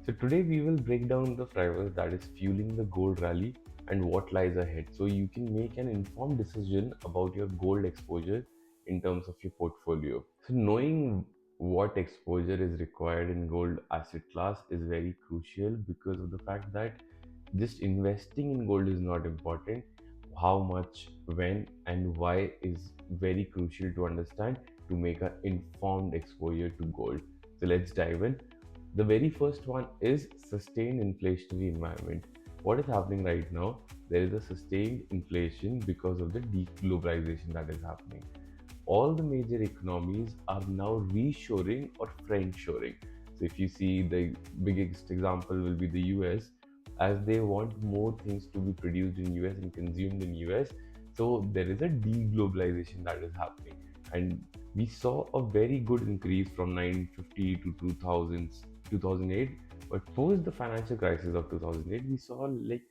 So today we will break down the drivers that is fueling the gold rally and what lies ahead, so you can make an informed decision about your gold exposure in terms of your portfolio. So knowing what exposure is required in gold asset class is very crucial because of the fact that just investing in gold is not important. How much, when, and why is very crucial to understand to make an informed exposure to gold. So let's dive in. The very first one is sustained inflationary environment. What is happening right now? There is a sustained inflation because of the deglobalization that is happening. All the major economies are now reshoring or friendshoring. So if you see, the biggest example will be the US, as they want more things to be produced in US and consumed in US. So there is a deglobalization that is happening, and we saw a very good increase from 950 to 2008. But post the financial crisis of 2008, we saw like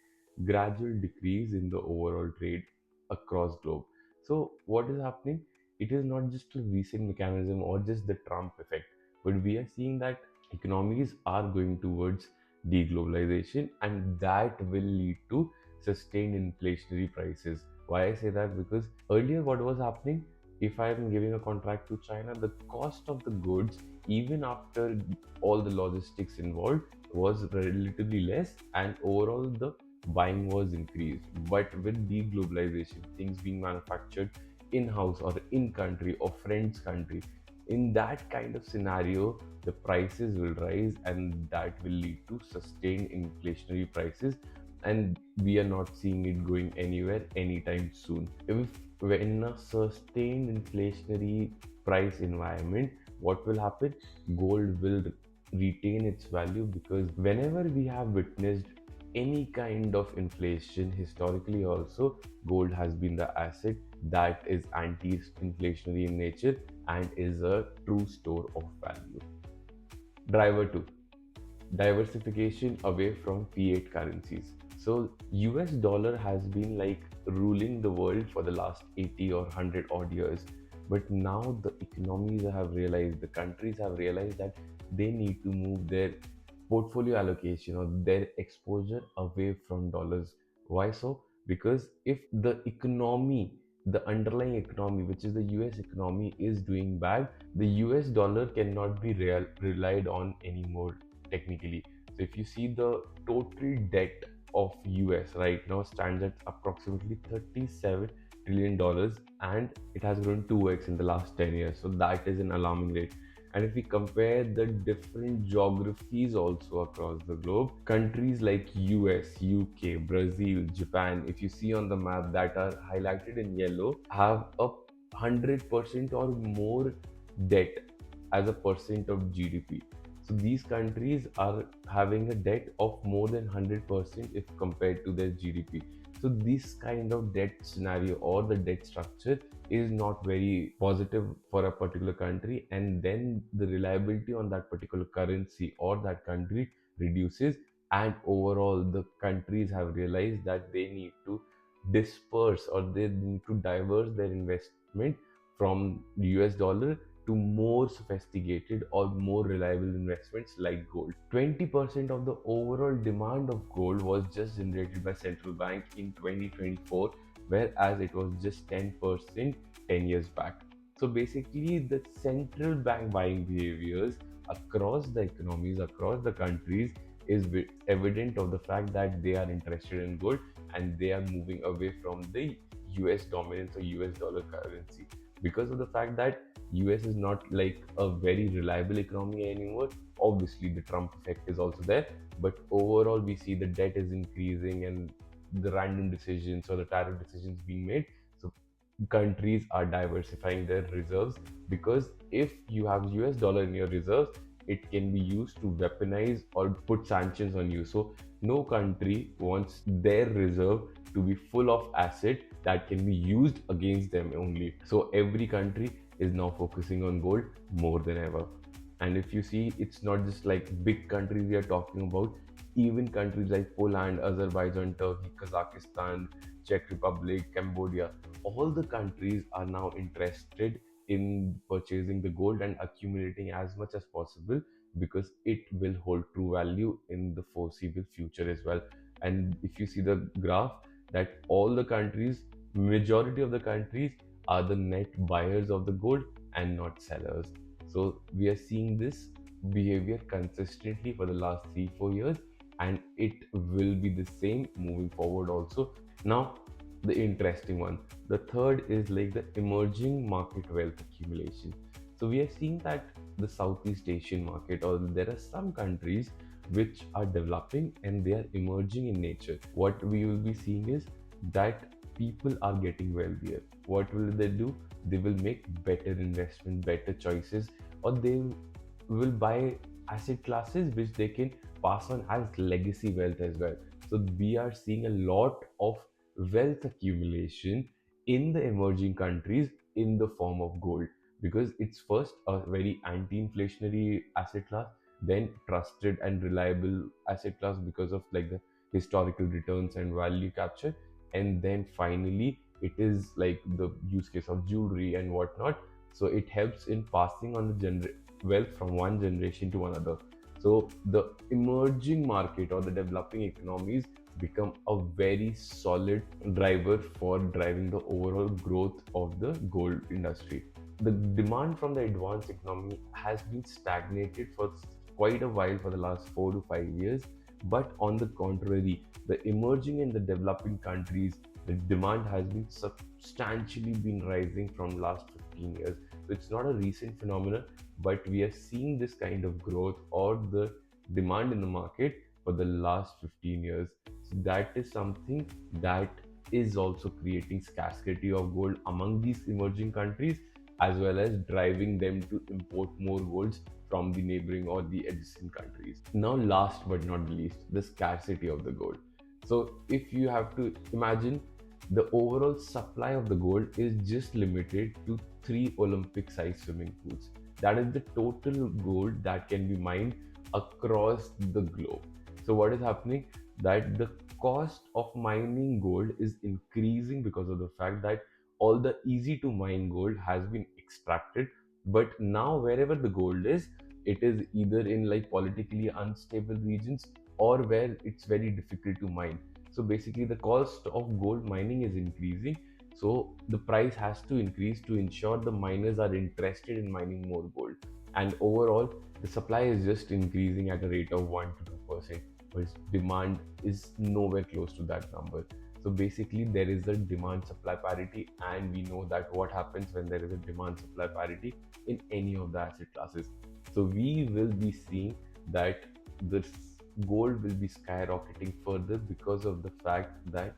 gradual decrease in the overall trade across globe. So what is happening? It is not just a recent mechanism or just the Trump effect, but we are seeing that economies are going towards deglobalization, and that will lead to sustained inflationary prices. Why I say that? Because earlier what was happening, if I am giving a contract to China, the cost of the goods, even after all the logistics involved, was relatively less, and overall the buying was increased. But with deglobalization, things being manufactured in house or in country or friend's country, in that kind of scenario, the prices will rise, and that will lead to sustained inflationary prices. And we are not seeing it going anywhere anytime soon. If in a sustained inflationary price environment, what will happen? Gold will retain its value, because whenever we have witnessed any kind of inflation historically, also gold has been the asset that is anti-inflationary in nature and is a true store of value. Driver 2, diversification away from fiat currencies. So US dollar has been like ruling the world for the last 80 or 100 odd years. But now the economies have realized, the countries have realized that they need to move their portfolio allocation or their exposure away from dollars. Why so? Because if the economy, the underlying economy, which is the US economy, is doing bad, the US dollar cannot be relied on anymore technically. So if you see, the total debt of US right now stands at approximately $37 trillion, and it has grown 2x in the last 10 years. So that is an alarming rate. And if we compare the different geographies also across the globe, countries like US, UK, Brazil, Japan, if you see on the map that are highlighted in yellow, have a 100% or more debt as a percent of GDP. So these countries are having a debt of more than 100% if compared to their GDP. So this kind of debt scenario or the debt structure is not very positive for a particular country, and then the reliability on that particular currency or that country reduces, and overall the countries have realized that they need to disperse or they need to diverse their investment from US dollar to more sophisticated or more reliable investments like gold. 20% of the overall demand of gold was just generated by central bank in 2024, whereas it was just 10% 10 years back. So basically, the central bank buying behaviors across the economies, across the countries, is evident of the fact that they are interested in gold, and they are moving away from the US dominance or US dollar currency, because of the fact that US is not like a very reliable economy anymore. Obviously, the Trump effect is also there, but overall, we see the debt is increasing and the random decisions or the tariff decisions being made. So countries are diversifying their reserves, because if you have US dollar in your reserves, it can be used to weaponize or put sanctions on you. So no country wants their reserve to be full of asset that can be used against them only. So every country is now focusing on gold more than ever. And if you see, it's not just like big countries we are talking about. Even countries like Poland, Azerbaijan, Turkey, Kazakhstan, Czech Republic, Cambodia, all the countries are now interested in purchasing the gold and accumulating as much as possible, because it will hold true value in the foreseeable future as well. And if you see the graph, that all the countries, majority of the countries, are the net buyers of the gold and not sellers. So we are seeing this behavior consistently for the last 3 4 years, and it will be the same moving forward also. Now, the interesting one, the third is like the emerging market wealth accumulation. So we are seeing that the Southeast Asian market, or there are some countries which are developing and they are emerging in nature. What we will be seeing is that people are getting wealthier. What will they do? They will make better investment, better choices, or they will buy asset classes which they can pass on as legacy wealth as well. So we are seeing a lot of wealth accumulation in the emerging countries in the form of gold, because it's first a very anti-inflationary asset class, then trusted and reliable asset class because of like the historical returns and value capture, and then finally it is like the use case of jewelry and whatnot. So it helps in passing on the wealth from one generation to another. So the emerging market or the developing economies become a very solid driver for driving the overall growth of the gold industry. The demand from the advanced economy has been stagnated for quite a while, for the last 4 to 5 years. But on the contrary, the emerging and the developing countries, the demand has been substantially been rising from last 15 years. So it's not a recent phenomenon, but we are seeing this kind of growth or the demand in the market for the last 15 years. So that is something that is also creating scarcity of gold among these emerging countries, as well as driving them to import more golds from the neighboring or the adjacent countries. Now, last but not least, the scarcity of the gold. So, if you have to imagine, the overall supply of the gold is just limited to 3 Olympic-sized swimming pools. That is the total gold that can be mined across the globe. So, what is happening? That the cost of mining gold is increasing because of the fact that all the easy to mine gold has been extracted. But now wherever the gold is, it is either in like politically unstable regions or where it's very difficult to mine. So basically the cost of gold mining is increasing, so the price has to increase to ensure the miners are interested in mining more gold. And overall the supply is just increasing at a rate of 1 to 2%, but demand is nowhere close to that number. So basically, there is a demand supply parity, and we know that what happens when there is a demand supply parity in any of the asset classes. So we will be seeing that this gold will be skyrocketing further because of the fact that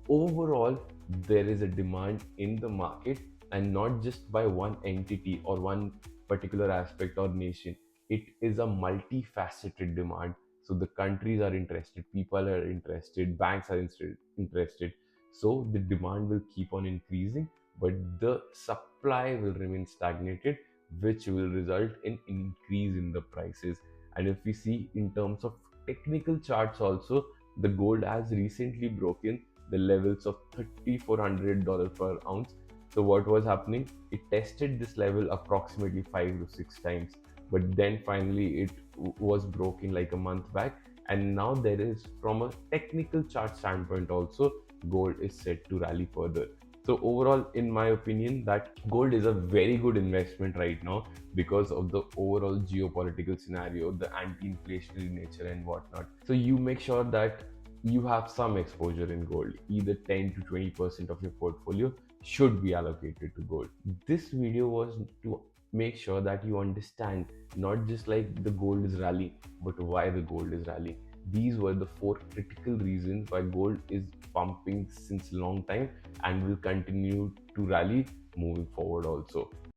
overall there is a demand in the market, and not just by one entity or one particular aspect or nation. It is a multifaceted demand. So the countries are interested, people are interested, banks are interested. So the demand will keep on increasing, but the supply will remain stagnated, which will result in increase in the prices. And if we see in terms of technical charts also, the gold has recently broken the levels of $3,400 per ounce. So what was happening? It tested this level approximately 5 to 6 times, but then finally it was broken like a month back. And now there is, from a technical chart standpoint also, gold is set to rally further. So overall, in my opinion, that gold is a very good investment right now because of the overall geopolitical scenario, the anti-inflationary nature and whatnot. So you make sure that you have some exposure in gold. Either 10 to 20% of your portfolio should be allocated to gold. This video was to make sure that you understand not just like the gold is rallying, but why the gold is rallying. These were the 4 critical reasons why gold is pumping since long time and will continue to rally moving forward also.